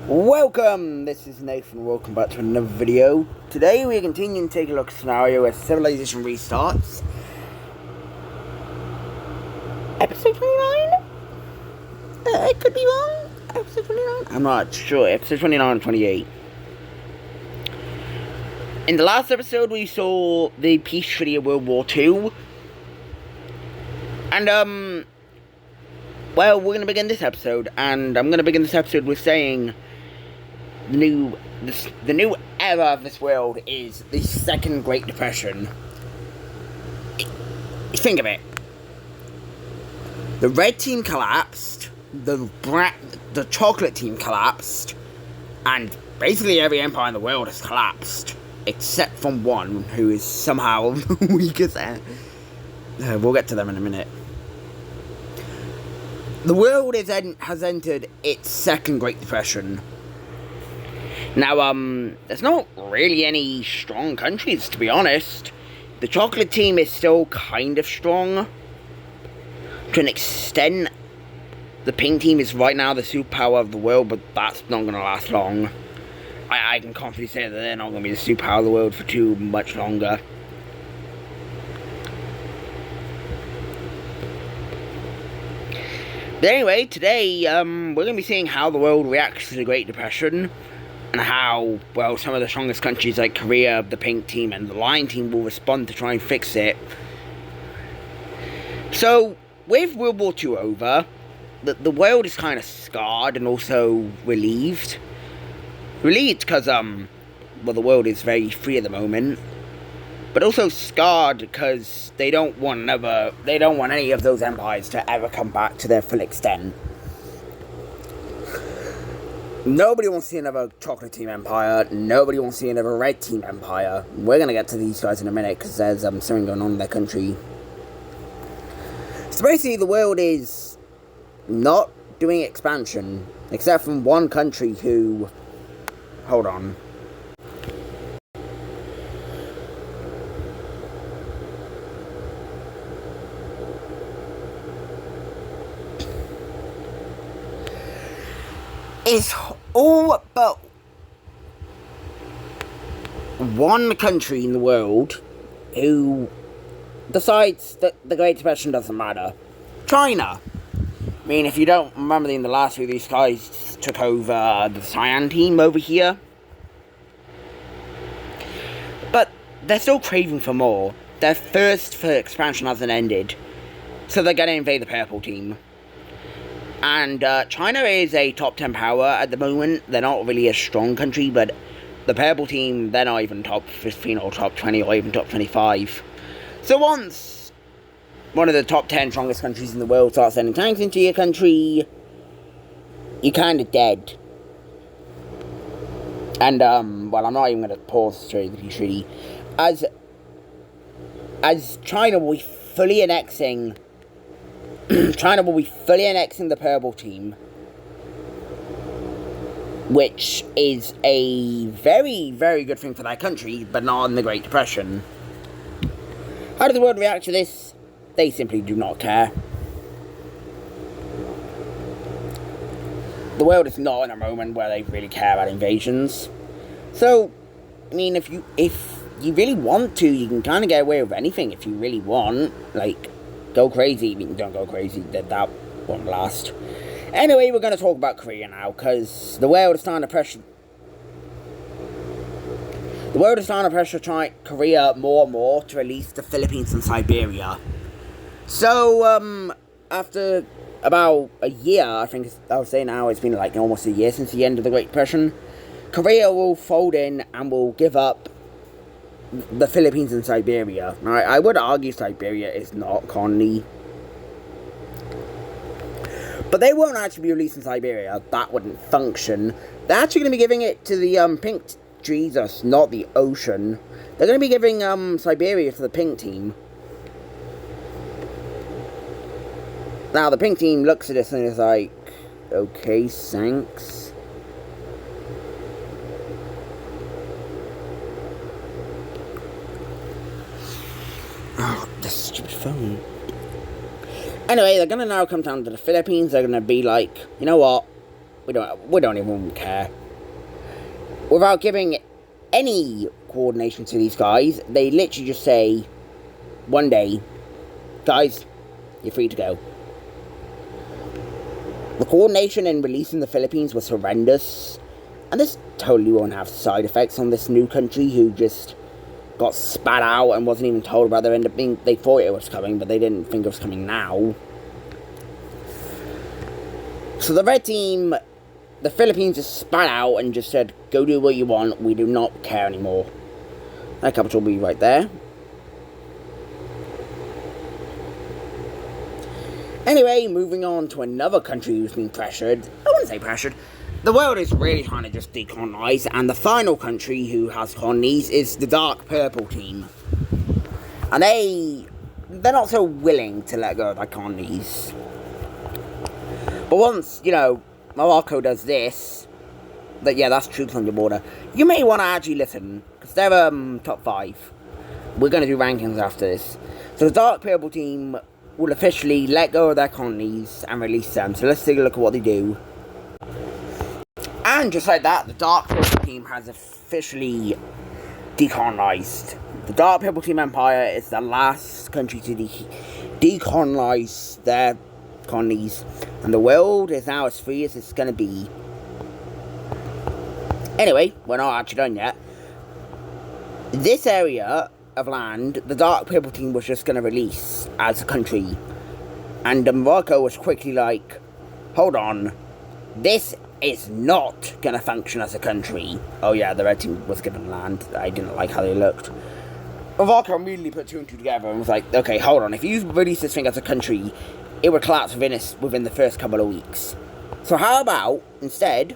Welcome! This is Nathan. Welcome back to another video. Today we are continuing to take a look at a scenario where civilization restarts. Episode 29? I could be wrong. Episode 29? I'm not sure. Episode 29 or 28. In the last episode we saw the peace treaty of World War II. And well, we're going to begin this episode, and I'm going to begin this episode with saying the new era of this world is the Second Great Depression. Think of it. The red team collapsed, the chocolate team collapsed, and basically every empire in the world has collapsed, except from one who is somehow weaker than. We'll get to them in a minute. The world has entered its Second Great Depression. Now, there's not really any strong countries, to be honest. The chocolate team is still kind of strong. To an extent, the pink team is right now the superpower of the world, but that's not going to last long. I can confidently say that they're not going to be the superpower of the world for too much longer. But anyway, today, we're going to be seeing how the world reacts to the Great Depression, and how, well, some of the strongest countries like Korea, the pink team, and the lion team will respond to try and fix it. So, with World War II over, the world is kind of scarred and also relieved. Relieved because, well, the world is very free at the moment. But also scarred because they don't want any of those empires to ever come back to their full extent. Nobody wants to see another chocolate team empire. Nobody wants to see another red team empire. We're going to get to these guys in a minute because there's something going on in their country. So basically the world is not doing expansion, except from one country who... Hold on. It's all but one country in the world who decides that the Great Depression doesn't matter. China. I mean, if you don't remember, in the last few, these guys took over the Cyan team over here. But they're still craving for more. Their thirst for expansion hasn't ended. So they're going to invade the purple team. And China is a top 10 power at the moment. They're not really a strong country, but the purple team, they're not even top 15 or top 20 or even top 25. So once one of the top 10 strongest countries in the world starts sending tanks into your country, you're kind of dead. And, well, I'm not even going to pause through the peace treaty. As China will be fully annexing... China will be fully annexing the purple team, which is a very, very good thing for that country, but not in the Great Depression. How does the world react to this? They simply do not care. The world is not in a moment where they really care about invasions. So, I mean, if you really want to, you can kind of get away with anything if you really want. Like, go crazy. I mean, don't go crazy. That won't last. Anyway, we're going to talk about Korea now, because the world is starting to pressure... The world is starting to pressure Korea more and more to release the Philippines and Siberia. So, after about a year, I think I would say now, it's been like almost a year since the end of the Great Depression, Korea will fold in and will give up the Philippines and Siberia. Now, I would argue Siberia is not colony. But they won't actually be releasing Siberia. That wouldn't function. They're actually going to be giving it to the pink... Jesus, not the ocean. They're going to be giving Siberia to the pink team. Now, the pink team looks at this and is like, okay, thanks. Oh, this stupid phone. Anyway, they're going to now come down to the Philippines. They're going to be like, you know what? We don't even care. Without giving any coordination to these guys, they literally just say, one day, guys, you're free to go. The coordination in releasing the Philippines was horrendous, and this totally won't have side effects on this new country who just got spat out and wasn't even told about their end up being. They thought it was coming, but they didn't think it was coming now. So the red team, the Philippines, just spat out and just said, go do what you want, we do not care anymore. That capital will be right there. Anyway, moving on to another country who's been pressured. I wouldn't say pressured. The world is really trying to just decolonize, and the final country who has colonies is the Dark Purple team. And they're not so willing to let go of their colonies. But once, Morocco does this, that's troops on your border, you may want to actually listen, because they're top 5. We're going to do rankings after this. So the Dark Purple team will officially let go of their colonies and release them. So let's take a look at what they do. And just like that, the Dark Purple team has officially decolonized. The Dark Purple Team Empire is the last country to decolonize their colonies, and the world is now as free as it's going to be. Anyway, we're not actually done yet. This area of land, the Dark Purple Team was just going to release as a country, and Morocco was quickly like, hold on, this is not going to function as a country. Oh yeah, the red team was given land. I didn't like how they looked. Morocco immediately put 2 and 2 together and was like, okay, hold on, if you release this thing as a country, it would collapse within the first couple of weeks. So how about, instead,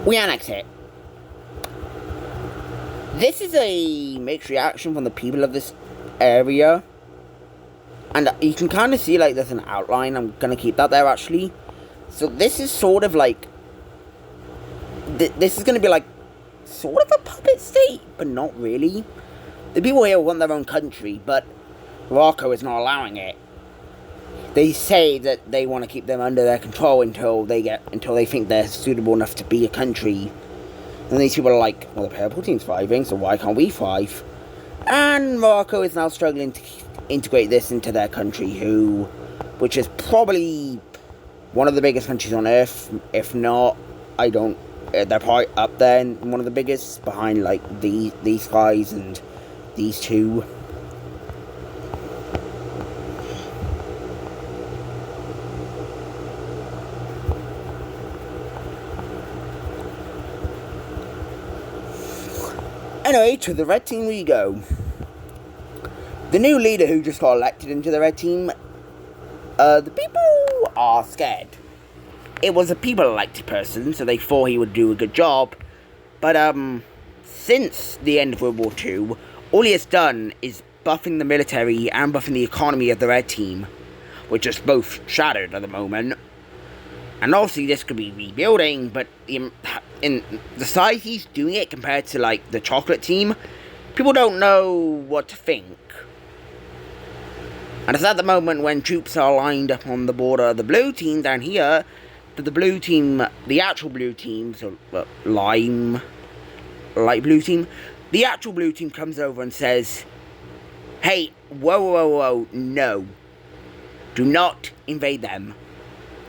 we annex it? This is a mixed reaction from the people of this area. And you can kind of see, there's an outline. I'm going to keep that there, actually. So this is sort of like... This is going to be sort of a puppet state, but not really. The people here want their own country, but Morocco is not allowing it. They say that they want to keep them under their control until they think they're suitable enough to be a country. And these people are like, well, the Purple Team's thriving, so why can't we thrive? And Morocco is now struggling to integrate this into their country, which is probably one of the biggest countries on Earth. If not, they're probably up there and one of the biggest, behind these guys and these two. Anyway, to the red team we go. The new leader who just got elected into the red team, the people are scared. It was a people-elected person, so they thought he would do a good job. But, since the end of World War II, all he has done is buffing the military and buffing the economy of the red team, which is both shattered at the moment. And obviously this could be rebuilding, but in the size he's doing it compared to, the chocolate team, people don't know what to think. And it's at the moment when troops are lined up on the border of the blue team down here, that the actual blue team, so light blue team, the actual blue team comes over and says, hey, whoa, no. Do not invade them.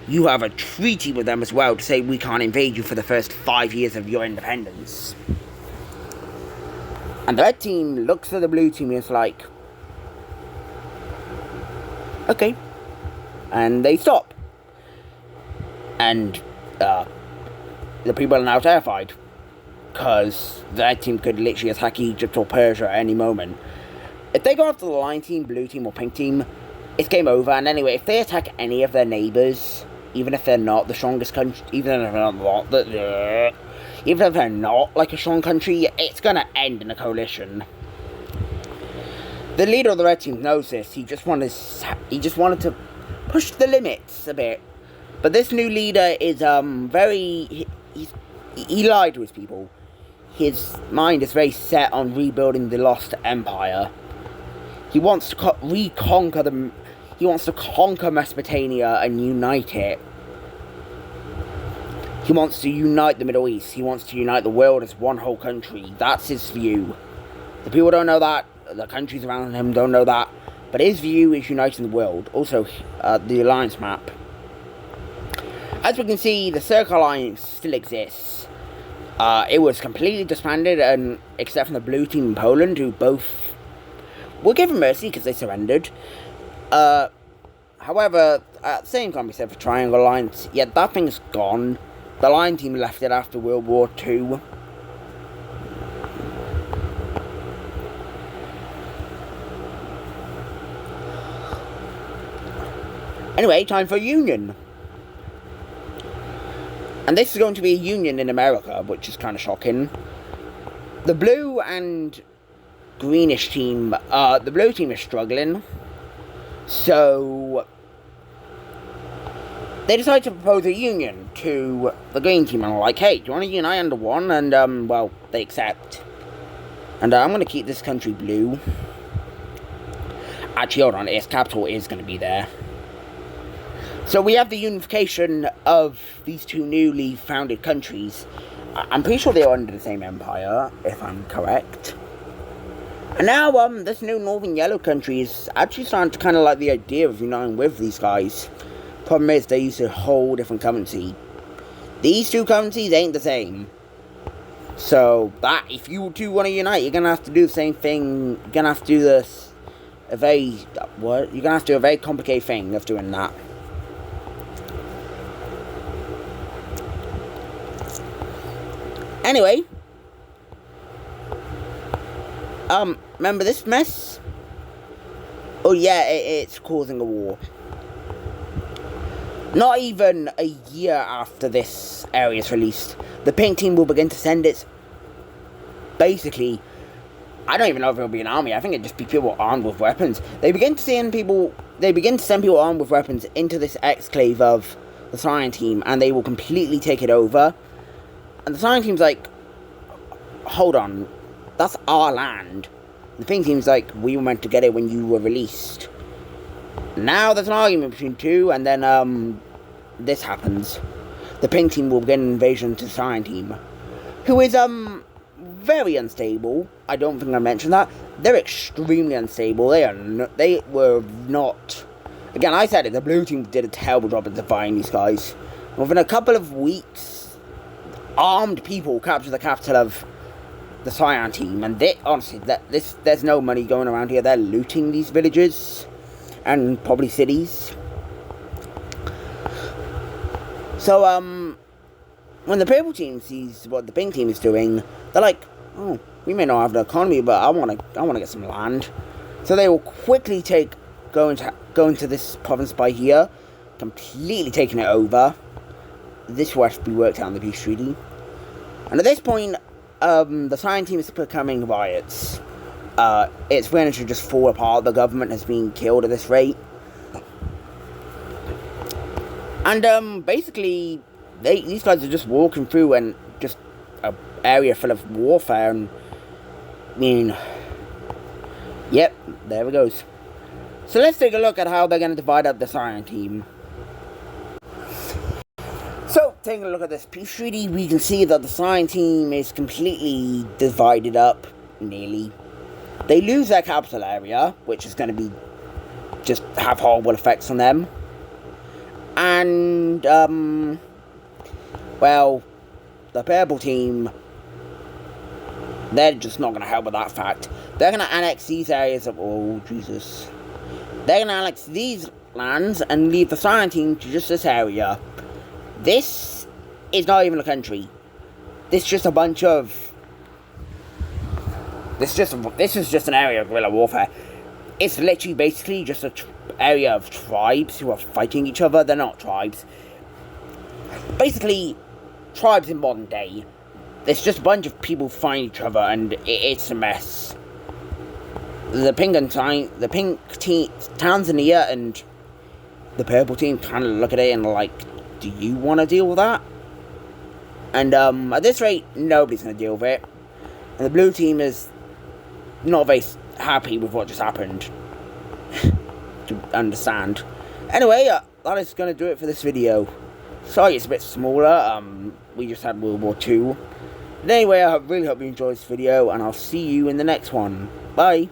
You have a treaty with them as well to say we can't invade you for the first 5 years of your independence. And the red team looks at the blue team and is like, okay. And they stop. And the people are now terrified, because the red team could literally attack Egypt or Persia at any moment. If they go after the lion team, blue team or pink team, it's game over. And anyway, if they attack any of their neighbours, even if they're not the strongest country, even if they're not a strong country, it's gonna end in a coalition. The leader of the red team knows this. He just wanted to push the limits a bit. But this new leader is he lied to his people. His mind is very set on rebuilding the lost empire. He wants to reconquer them. He wants to conquer Mesopotamia and unite it. He wants to unite the Middle East. He wants to unite the world as one whole country. That's his view. The people don't know that. The countries around him don't know that. But his view is uniting the world. Also, the alliance map. As we can see, the Circle Alliance still exists. It was completely disbanded, and except for the blue team in Poland, who both were given mercy because they surrendered. However, same can be said for Triangle Alliance. Yet that thing's gone. The Lion team left it after World War II. Anyway, time for a union. And this is going to be a union in America, which is kind of shocking. The blue and greenish team, the blue team is struggling. So they decided to propose a union to the green team, and I'm like, hey, do you want to unite under one? And, well, they accept. And I'm going to keep this country blue. Actually, hold on, its capital is going to be there. So we have the unification of these two newly founded countries. I'm pretty sure they are under the same empire, if I'm correct. And now, this new Northern Yellow country is actually starting to kind of like the idea of uniting with these guys. Problem is, they use a whole different currency. These two currencies ain't the same. So, that, if you two want to unite, you're going to have to do the same thing. You're going to have to do this, You're going to have to do a very complicated thing of doing that. Anyway, remember this mess? Oh yeah, it's causing a war. Not even a year after this area is released, the pink team will begin to send its... Basically, I don't even know if it'll be an army. I think it'd just be people armed with weapons. They begin to send people armed with weapons into this exclave of the Cyan team, and they will completely take it over. And the Cyan team's like, hold on, that's our land. The pink team's like, we were meant to get it when you were released. Now there's an argument between two, and then, this happens. The pink team will begin an invasion to the Cyan team, who is, very unstable. I don't think I mentioned that. They're extremely unstable. They were not... Again, I said it, the blue team did a terrible job at defying these guys. Within a couple of weeks, armed people capture the capital of the Cyan team, and honestly, there's no money going around here. They're looting these villages and probably cities. So when the purple team sees what the pink team is doing, they're like, oh, we may not have the economy, but I want to get some land. So they will quickly go into this province by here, completely taking it over. This will have to be worked out in the peace treaty. And at this point, the Cyan team is becoming riots. It's going to just fall apart. The government has been killed at this rate. And basically, these guys are just walking through and just an area full of warfare. And I mean, yep, there it goes. So let's take a look at how they're going to divide up the Cyan team. So, taking a look at this peace treaty, we can see that the Cyan team is completely divided up, nearly. They lose their capital area, which is going to be just have horrible effects on them. And, well, the purple team, they're just not going to help with that fact. They're going to annex these areas of, oh, Jesus. They're going to annex these lands and leave the Cyan team to just this area. This is not even a country. This is just a bunch of... This is just an area of guerrilla warfare. It's literally basically just an area of tribes who are fighting each other. They're not tribes. Basically, tribes in modern day. There's just a bunch of people fighting each other, and it's a mess. The pink team, Tanzania, and the purple team kind of look at it and are like, do you want to deal with that? And at this rate, nobody's going to deal with it. And the blue team is not very happy with what just happened. understand. Anyway, that is going to do it for this video. Sorry it's a bit smaller, we just had World War II. But anyway, I really hope you enjoyed this video, and I'll see you in the next one. Bye!